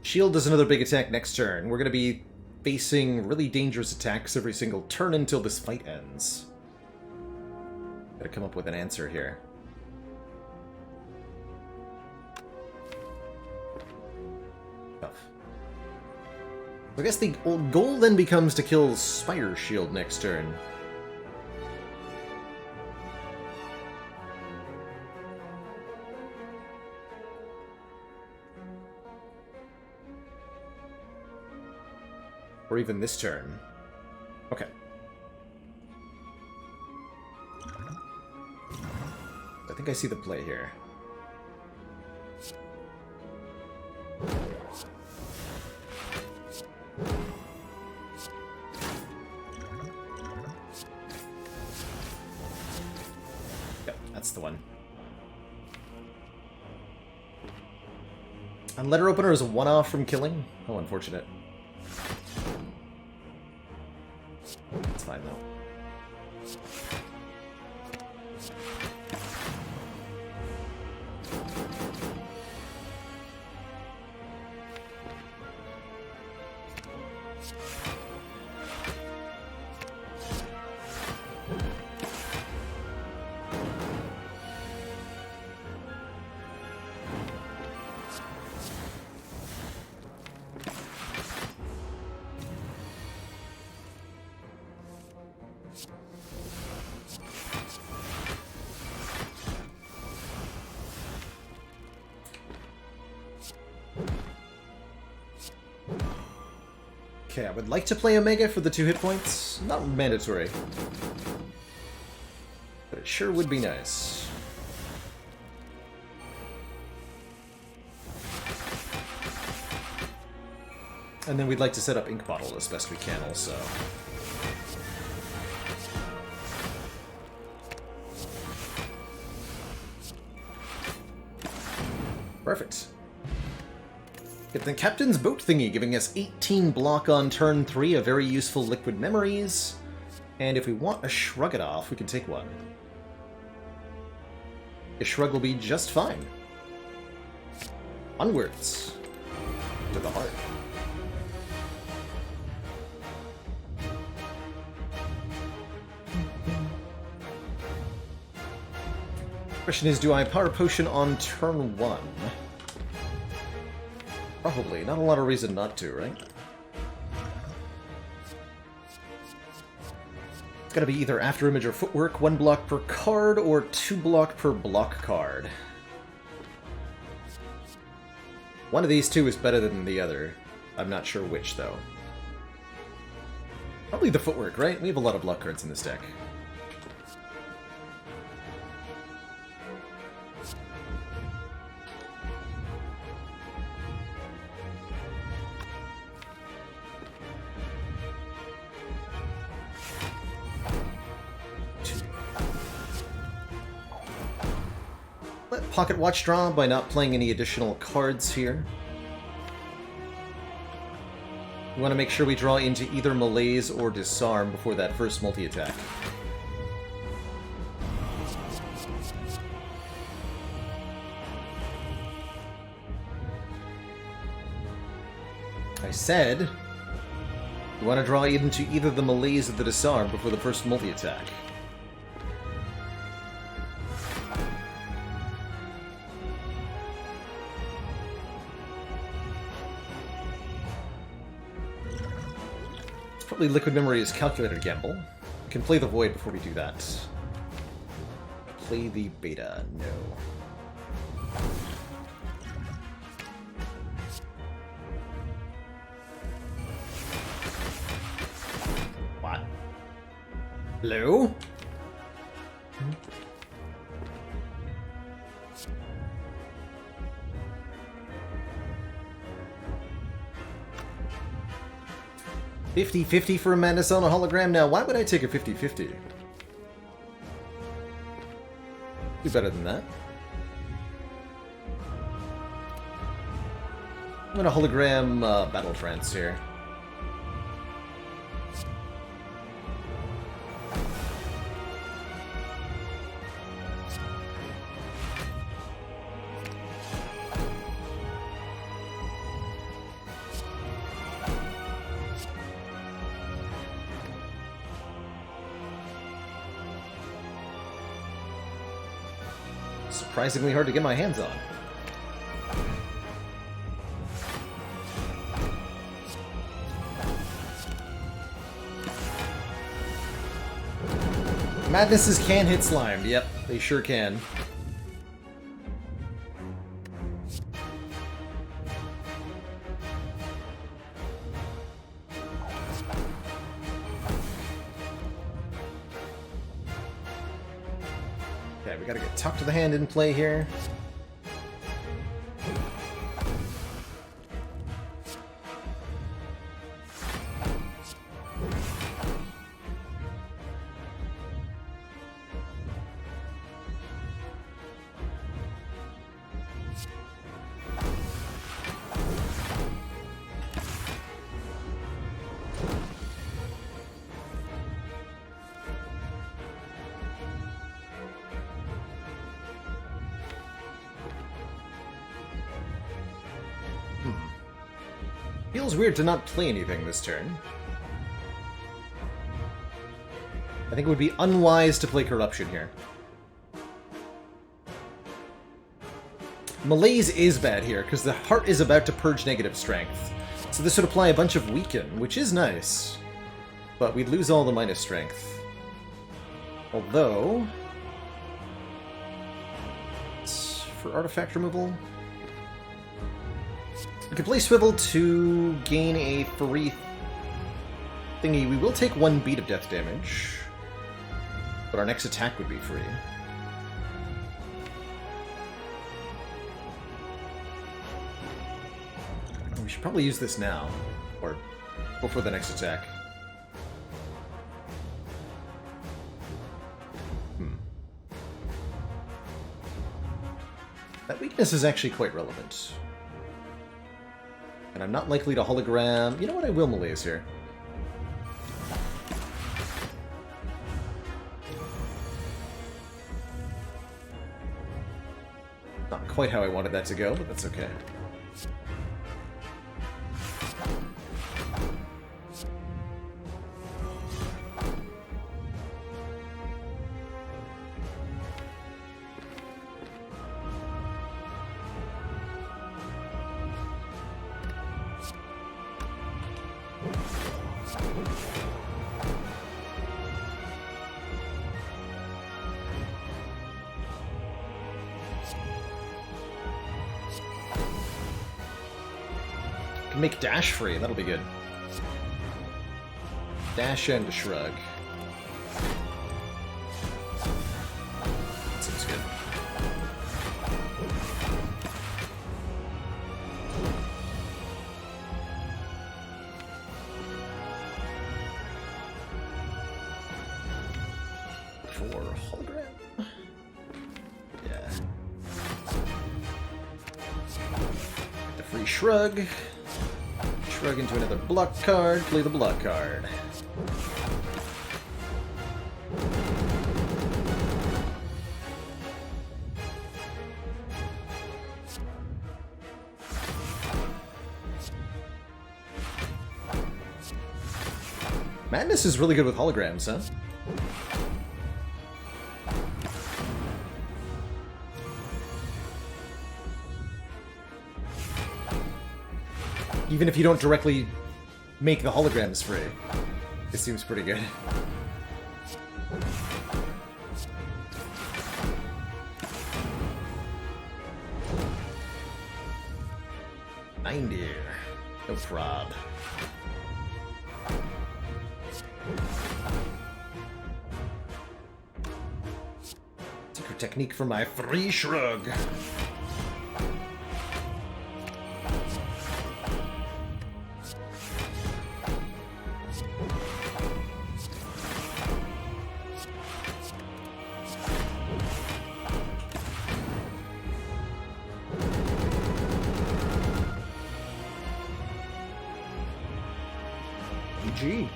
Shield does another big attack next turn. We're going to be facing really dangerous attacks every single turn until this fight ends. Gotta come up with an answer here. Tough. I guess the goal then becomes to kill Spire Shield next turn. Or even this turn. Okay. I think I see the play here. Yep, that's the one. And letter opener is a one-off from killing? Oh, unfortunate. It's fine, though. Okay, I would like to play Omega for the 2 hit points. Not mandatory. But it sure would be nice. And then we'd like to set up Ink Bottle as best we can also. Perfect. Get the Captain's Boat thingy, giving us 18 block on turn 3, a very useful Liquid Memories. And if we want to shrug it off, we can take one. A shrug will be just fine. Onwards. To the heart. Question is, do I Power Potion on turn 1? Probably. Not a lot of reason not to, right? It's gotta be either After Image or Footwork, 1 block per card, or 2 block per block card. One of these two is better than the other. I'm not sure which, though. Probably the Footwork, right? We have a lot of block cards in this deck. Pocket Watch draw by not playing any additional cards here. We want to make sure we draw into either Malaise or Disarm before that first multi-attack. I said we want to draw into either the Malaise or the Disarm before the first multi-attack. Liquid Memory is Calculated Gamble. We can play the Void before we do that. Play the Beta. No. What? Hello? 50-50 for a Madness on a hologram. Now, why would I take a 50-50? Do better than that. I'm gonna hologram Battle Trance here. surprisingly hard to get my hands on. Madnesses can hit slime. Yep, they sure can. Okay, we gotta get Tuck to the Hand in play here. Feels weird to not play anything this turn. I think it would be unwise to play Corruption here. Malaise is bad here, because the heart is about to purge negative strength. So this would apply a bunch of Weaken, which is nice. But we'd lose all the minus strength. Although... for artifact removal... we could play Swivel to gain a free thingy. We will take 1 beat of death damage, but our next attack would be free. We should probably use this now, or before the next attack. That weakness is actually quite relevant. And I'm not likely to hologram... You know what? I will Malaise here. Not quite how I wanted that to go, but that's okay. Can make dash free, that'll be good. Dash and a shrug. That seems good. For hologram? Yeah. The free shrug. Shrug into another block card, play the block card. Madness is really good with holograms, huh? Even if you don't directly make the holograms free, it seems pretty good. $90. No prob. Take a technique for my free shrug. GG.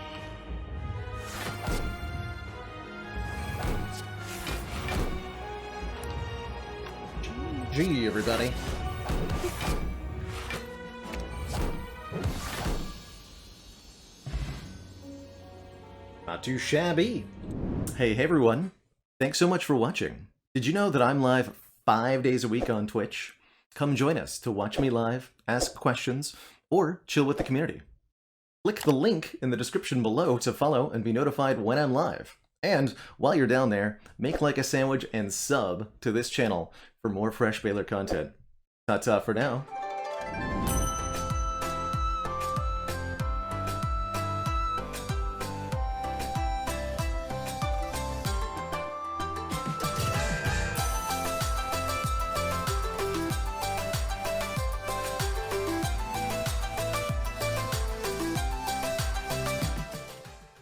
GG, everybody. Not too shabby. Hey everyone. Thanks so much for watching. Did you know that I'm live 5 days a week on Twitch. Come join us to watch me live, ask questions, or chill with the community. Click the link in the description below to follow and be notified when I'm live. And while you're down there, make like a sandwich and sub to this channel for more fresh Baylor content. Ta-ta for now.